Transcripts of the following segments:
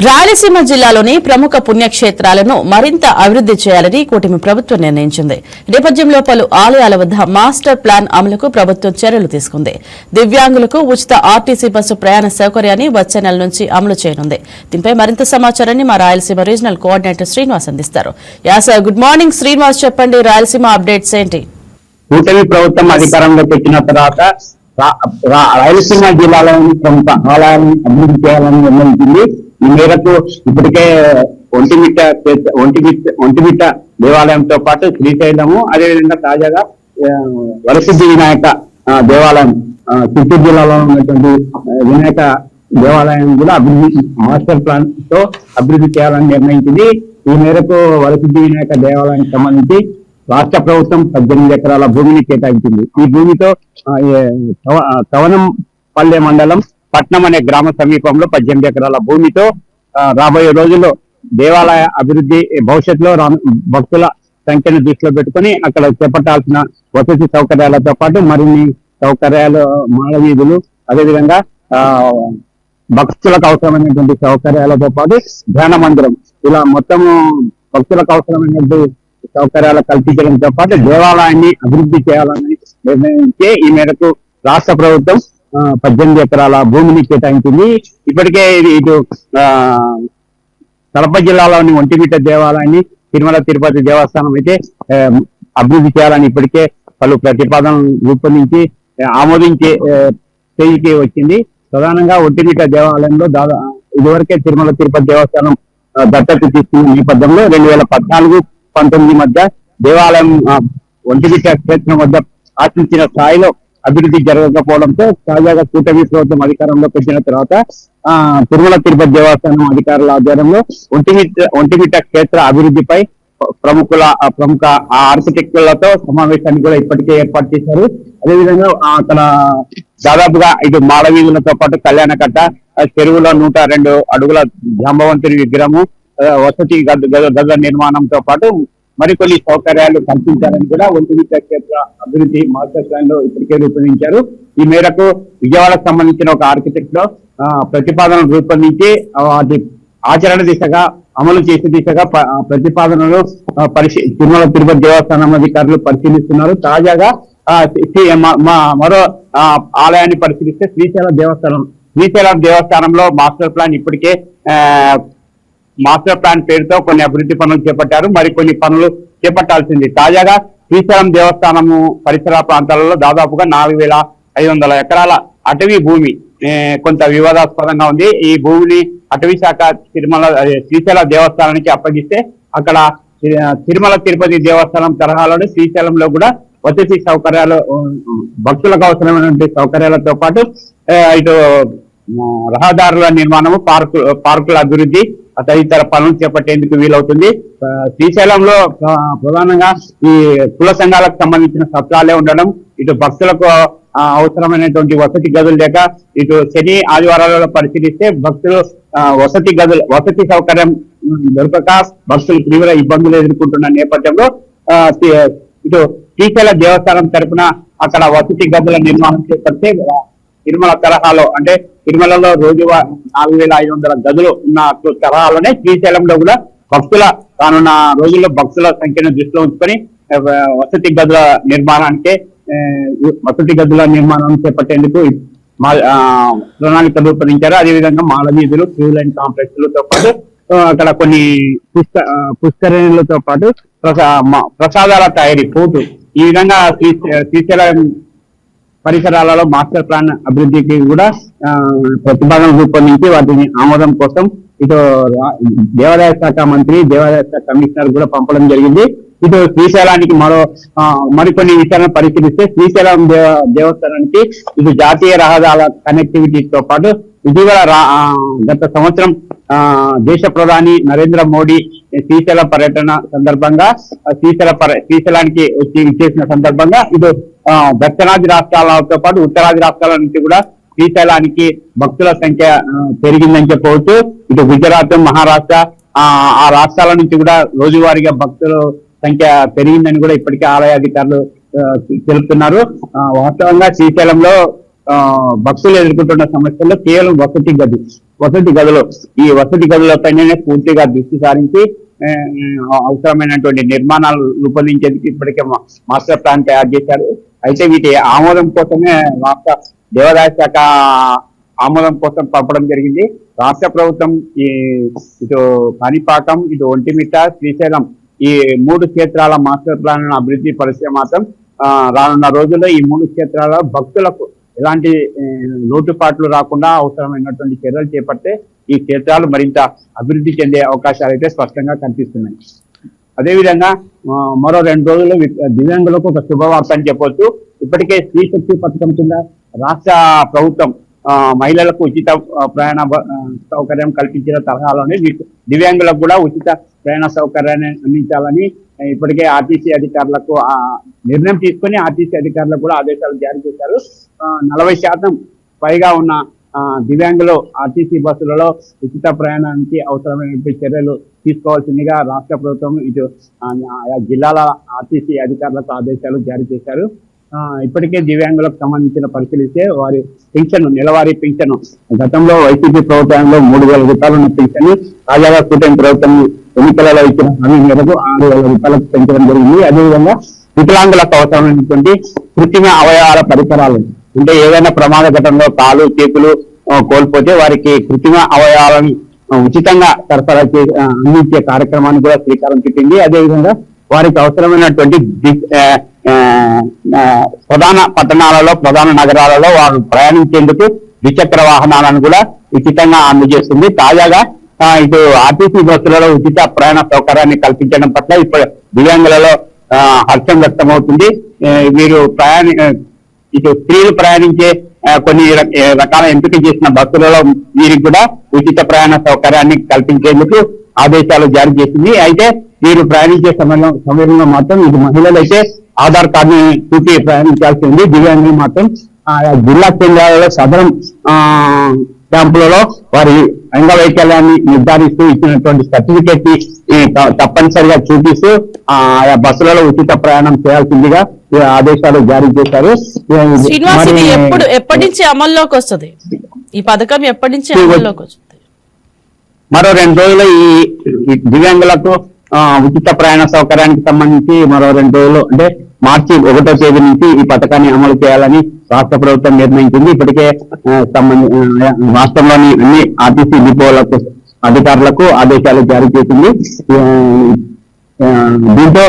రాయలసీమ జిల్లాలోని ప్రముఖ పుణ్యక్షేత్రాలను మరింత అభివృద్ది చేయాలని కూటమి ప్రభుత్వం నిర్ణయించింది. నేపథ్యంలో పలు ఆలయాల వద్ద మాస్టర్ ప్లాన్ అమలుకు ప్రభుత్వం చర్యలు తీసుకుంది. దివ్యాంగులకు ఉచిత ఆర్టీసీ బస్సు ప్రయాణ సౌకర్యాన్ని వచ్చే నెల నుంచి అమలు చేయనుంది. దీనిపై మరింత సమాచారాన్ని మా రాయలసీమ రీజనల్ కోఆర్డినేటర్ శ్రీనివాస్ అందిస్తారు. గుడ్ మార్నింగ్ శ్రీనివాస్, చెప్పండి, రాయలసీమ అప్డేట్స్ ఏంటి? కూటమి ప్రభుత్వం అధికారంలోకి వచ్చిన తర్వాత రాయలసీమ జిల్లాలోని ప్రముఖ ఆలయాలను అభివృద్ధి చేయాలని నిర్ణయించింది. ఈ మేరకు ఇప్పటికే ఒంటిమిట్ట దేవాలయంతో పాటు శ్రీశైలము, అదేవిధంగా తాజాగా వరసిద్ధి వినాయక దేవాలయం చిత్తూరు జిల్లాలో ఉన్నటువంటి వినాయక దేవాలయం కూడా అభివృద్ధి మాస్టర్ ప్లాన్ తో అభివృద్ధి చేయాలని నిర్ణయించింది. ఈ మేరకు వరసిద్ధి వినాయక దేవాలయానికి సంబంధించి రాష్ట్ర ప్రభుత్వం 18 ఎకరాల భూమిని కేటాయించింది. ఈ భూమితో తవనంపల్లె మండలం పట్నం అనే గ్రామ సమీపంలో 18 ఎకరాల భూమితో రాబోయే రోజుల్లో దేవాలయ అభివృద్ధి, భవిష్యత్తులో భక్తుల సంఖ్యను దృష్టిలో పెట్టుకుని అక్కడ చేపట్టాల్సిన వసతి సౌకర్యాలతో పాటు మరిన్ని సౌకర్యాలు, మాల వీధులు, అదేవిధంగా భక్తులకు అవసరమైనటువంటి సౌకర్యాలతో పాటు ధ్యాన మందిరం, ఇలా మొత్తం భక్తులకు అవసరమైనటువంటి సౌకర్యాలు కల్పించడంతో పాటు దేవాలయాన్ని అభివృద్ధి చేయాలని నిర్ణయించే ఈ మేరకు రాష్ట్ర ప్రభుత్వం 18 ఎకరాల భూమిని కేటాయించింది. ఇప్పటికే ఇటు కడప జిల్లాలోని ఒంటిమిట్ట దేవాలయాన్ని తిరుమల తిరుపతి దేవస్థానం అయితే అభివృద్ధి చేయాలని ఇప్పటికే పలు ప్రతిపాదనలు రూపొందించి ఆమోదించే స్టేజ్కి వచ్చింది. ప్రధానంగా ఒంటిమిట్ట దేవాలయంలో ఇదివరకే తిరుమల తిరుపతి దేవస్థానం దత్తత తీసుకున్న నేపథ్యంలో 2014-19 మధ్య దేవాలయం ఒంటిమిట్ట క్షేత్రం వద్ద ఆశించిన స్థాయిలో అభివృద్ధి జరగకపోవడంతో తాజాగా కూటమి ప్రభుత్వం అధికారంలోకి వచ్చిన తర్వాత తిరుమల తిరుపతి దేవస్థానం అధికారుల ఆధ్వర్యంలో ఒంటిమిట్ట క్షేత్ర అభివృద్ధిపై ప్రముఖ ఆర్కిటెక్టులతో సమావేశాన్ని కూడా ఇప్పటికే ఏర్పాటు చేశారు. అదేవిధంగా అక్కడ దాదాపుగా ఇటు మాడవీధులతో పాటు కళ్యాణకట్ట, చెరువులో 102 అడుగుల జాంబవంతుని విగ్రహము, వసతి గదుల నిర్మాణంతో పాటు మరికొన్ని సౌకర్యాలు కల్పించాలని కూడా ఒంటిమిట్ట క్షేత్ర అభివృద్ధి మాస్టర్ ప్లాన్ లో ఇప్పటికే రూపొందించారు. ఈ మేరకు విజయవాడకు సంబంధించిన ఒక ఆర్కిటెక్ట్ లో ప్రతిపాదనలు రూపొందించి వాటి ఆచరణ దిశగా, అమలు చేసే దిశగా ప్రతిపాదనలు తిరుమల తిరుపతి దేవస్థానం అధికారులు పరిశీలిస్తున్నారు. తాజాగా మరో ఆలయాన్ని పరిశీలిస్తే శ్రీశైలం దేవస్థానంలో మాస్టర్ ప్లాన్ ఇప్పటికే మాస్టర్ ప్లాన్ పేరుతో కొన్ని అభివృద్ధి పనులు చేపట్టారు. మరికొన్ని పనులు చేపట్టాల్సింది. తాజాగా శ్రీశైలం దేవస్థానము పరిసర ప్రాంతాలలో దాదాపుగా 4500 ఎకరాల అటవీ భూమి కొంత వివాదాస్పదంగా ఉంది. ఈ భూమిని అటవీ శాఖ శ్రీశైల దేవస్థానానికి అప్పగిస్తే అక్కడ తిరుమల తిరుపతి దేవస్థానం తరహాలోనే శ్రీశైలంలో కూడా వసతి సౌకర్యాలు, భక్తులకు అవసరమైనటువంటి సౌకర్యాలతో పాటు ఇటు రహదారుల నిర్మాణము, పార్కుల అభివృద్ధి తదితర పనులు చేపట్టేందుకు వీలవుతుంది. శ్రీశైలంలో ప్రధానంగా ఈ కుల సంఘాలకు సంబంధించిన సత్రాలే ఉండడం, ఇటు భక్తులకు అవసరమైనటువంటి వసతి గదులు లేక ఇటు శని ఆదివారాలలో పరిశీలిస్తే భక్తులు వసతి సౌకర్యం దొరకక భక్తులు తీవ్ర ఇబ్బందులు ఎదుర్కొంటున్న నేపథ్యంలో ఇటు శ్రీశైల దేవస్థానం తరఫున అక్కడ వసతి గదుల నిర్మాణం చేపడితే తిరుమల తరహాలో, అంటే తిరుమలలో రోజుగా 4500 గదులు ఉన్న తరహాలోనే శ్రీశైలంలో కూడా రానున్న రోజుల్లో భక్తుల సంఖ్యను దృష్టిలో ఉంచుకొని వసతి గదుల నిర్మాణం చేపట్టేందుకు ప్రణాళిక రూపొందించారు. అదేవిధంగా మాల వీధులు, క్యూ లైన్ కాంప్లెక్స్లతో పాటు అక్కడ కొన్ని పుష్కరిణులతో పాటు ప్రసాదాల తయారీ, పోటు, ఈ విధంగా శ్రీశైలం పరిసరాలలో మాస్టర్ ప్లాన్ అభివృద్ధికి కూడా ప్రతిపాదనలు రూపొందించి వాటిని ఆమోదం కోసం ఇటు దేవాదాయ శాఖ మంత్రి, దేవాదాయ శాఖ కమిషనర్ కూడా పంపడం జరిగింది. ఇటు శ్రీశైలానికి మరికొన్ని విషయాలను పరిశీలిస్తే శ్రీశైలం దేవస్థానానికి ఇటు జాతీయ రహదారుల కనెక్టివిటీతో పాటు ఇటీవల గత సంవత్సరం దేశ ప్రధాని నరేంద్ర మోడీ శ్రీశైల పర్యటన సందర్భంగా శ్రీశైలానికి విచ్చేసిన సందర్భంగా ఇటు దక్షిణాది రాష్ట్రాలతో పాటు ఉత్తరాది రాష్ట్రాల నుంచి కూడా శ్రీశైలానికి భక్తుల సంఖ్య పెరిగిందని చెప్పవచ్చు. ఇటు గుజరాత్, మహారాష్ట్ర ఆ రాష్ట్రాల నుంచి కూడా రోజువారీగా భక్తుల సంఖ్య పెరిగిందని కూడా ఇప్పటికే ఆలయ అధికారులు తెలుపుతున్నారు. వాస్తవంగా శ్రీశైలంలో భక్తులు ఎదుర్కొంటున్న సమస్యల్లో కేవలం వసతి గదులు ఈ వసతి గదుల పైననే పూర్తిగా దృష్టి సారించి అవసరమైనటువంటి నిర్మాణాలు రూపొందించేందుకు ఇప్పటికే మాస్టర్ ప్లాన్ తయారు చేశారు. అయితే వీటి ఆమోదం కోసమే రాష్ట్ర దేవాదాయ శాఖ ఆమోదం కోసం పంపడం జరిగింది. రాష్ట్ర ప్రభుత్వం ఇటు కాణిపాకం, ఇటు ఒంటిమిట్ట, శ్రీశైలం ఈ 3 క్షేత్రాల మాస్టర్ ప్లాన్ అభివృద్ధి పరిచయం మాత్రం రానున్న రోజుల్లో ఈ 3 క్షేత్రాల భక్తులకు ఎలాంటి లోటుపాట్లు రాకుండా అవసరమైనటువంటి చర్యలు చేపడితే ఈ క్షేత్రాలు మరింత అభివృద్ధి చెందే అవకాశాలు అయితే స్పష్టంగా కనిపిస్తున్నాయి. అదేవిధంగా మరో 2 రోజుల్లో దివ్యాంగులకు ఒక శుభవార్త అని చెప్పొచ్చు. ఇప్పటికే స్త్రీ శక్తి పథకం కింద రాష్ట్ర ప్రభుత్వం మహిళలకు ఉచిత ప్రయాణ సౌకర్యం కల్పించిన తరహాలోనే దివ్యాంగులకు కూడా ఉచిత ప్రయాణ సౌకర్యాన్ని అందించాలని ఇప్పటికే ఆర్టీసీ అధికారులకు నిర్ణయం తీసుకుని ఆర్టీసీ అధికారులకు కూడా ఆదేశాలు జారీ చేశారు. 40% పైగా ఉన్న దివ్యాంగులు ఆర్టీసీ బస్సులలో ఉచిత ప్రయాణానికి అవసరమైన చర్యలు తీసుకోవాల్సిందిగా రాష్ట్ర ప్రభుత్వం ఇటు జిల్లాల ఆర్టీసీ అధికారులకు ఆదేశాలు జారీ చేశారు. ఇప్పటికే దివ్యాంగులకు సంబంధించిన పరిశీలిస్తే వారి పెన్షన్ నెలవారీ పెన్షన్ గతంలో వైసీపీ ప్రభుత్వంలో 3,000 రూపాయలు ఉన్న పెన్షన్ తాజాగా కూటమి ప్రభుత్వం ఎన్నికలలో ఇచ్చిన హామీ మేరకు 6,000 రూపాయలకు పెంచడం జరిగింది. అదేవిధంగా వికలాంగులకు అవసరమైనటువంటి కృత్రిమ అవయవాల పరికరాలు అంటే ఏదైనా ప్రమాద ఘటనలో కాలు చేతులు కోల్పోతే వారికి కృత్రిమ అవయవాలను ఉచితంగా సరఫరా అందించే కార్యక్రమాన్ని కూడా శ్రీకారం చుట్టింది. అదేవిధంగా వారికి అవసరమైనటువంటి ప్రధాన పట్టణాలలో ప్రధాన నగరాలలో వారు ప్రయాణించేందుకు ద్విచక్ర వాహనాలను కూడా ఉచితంగా అందజేస్తుంది. తాజాగా ఇటు ఆర్టీసీ బస్సులలో ఉచిత ప్రయాణ సౌకర్యాన్ని కల్పించడం పట్ల ఇప్పుడు దివ్యాంగులలో హర్షం వ్యక్తమవుతుంది. వీరు ఇటు స్త్రీలు ప్రయాణించే కొన్ని రకాల ఎంపిక చేసిన బస్సులలో వీరికి కూడా ఉచిత ప్రయాణ సౌకర్యాన్ని కల్పించేందుకు ఆదేశాలు జారీ చేసింది. అయితే వీరు ప్రయాణించే సమయంలో మాత్రం ఇది మహిళలు అయితే ఆధార్ కార్డుని చూపి ప్రయాణించాల్సి ఉంది. దివ్యాంగులు మాత్రం జిల్లా కేంద్రాలలో సదరం క్యాంపులలో వారి అంగవైకల్యాన్ని నిర్ధారిస్తూ ఇచ్చినటువంటి సర్టిఫికేట్ ని తప్పనిసరిగా చూపిస్తూ ఆయా బస్సులలో ఉచిత ప్రయాణం చేయాల్సిందిగా ఆదేశాలు జారీ చేశారు. శ్రీనివాస్, ఇది ఎప్పటి నుంచి అమల్లోకి వస్తుంది? ఈ పథకం ఎప్పటి నుంచి అమల్లోకి వస్తుంది? మరో 2 రోజులు ఈ దివ్యాంగులకు ఉచిత ప్రయాణ సౌకర్యానికి సంబంధించి మరో 2 రోజులు అంటే మార్చి 1వ తేదీ నుంచి ఈ పథకాన్ని అమలు చేయాలని రాష్ట్ర ప్రభుత్వం నిర్ణయించింది. ఇప్పటికే రాష్ట్రంలోని అన్ని ఆర్టీసీ డిపోలకు అధికారులకు ఆదేశాలు జారీ చేసింది. దీంతో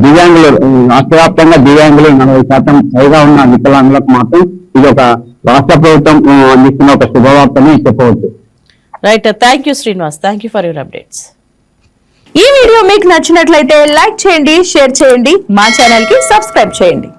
దివ్యాంగులు రాష్ట్ర వ్యాప్తంగా దివ్యాంగులు 40% పైగా ఉన్న వికలాంగులకు మాత్రం ఇది ఒక రాష్ట్ర ప్రభుత్వం అందిస్తున్న ఒక శుభవార్తని చెప్పవచ్చు. Right, thank you Srinivas, thank you for your updates. ఈ వీడియో మీకు నచ్చినట్లయితే లైక్ చేయండి, షేర్ చేయండి, మా ఛానల్ కి సబ్స్క్రైబ్ చేయండి.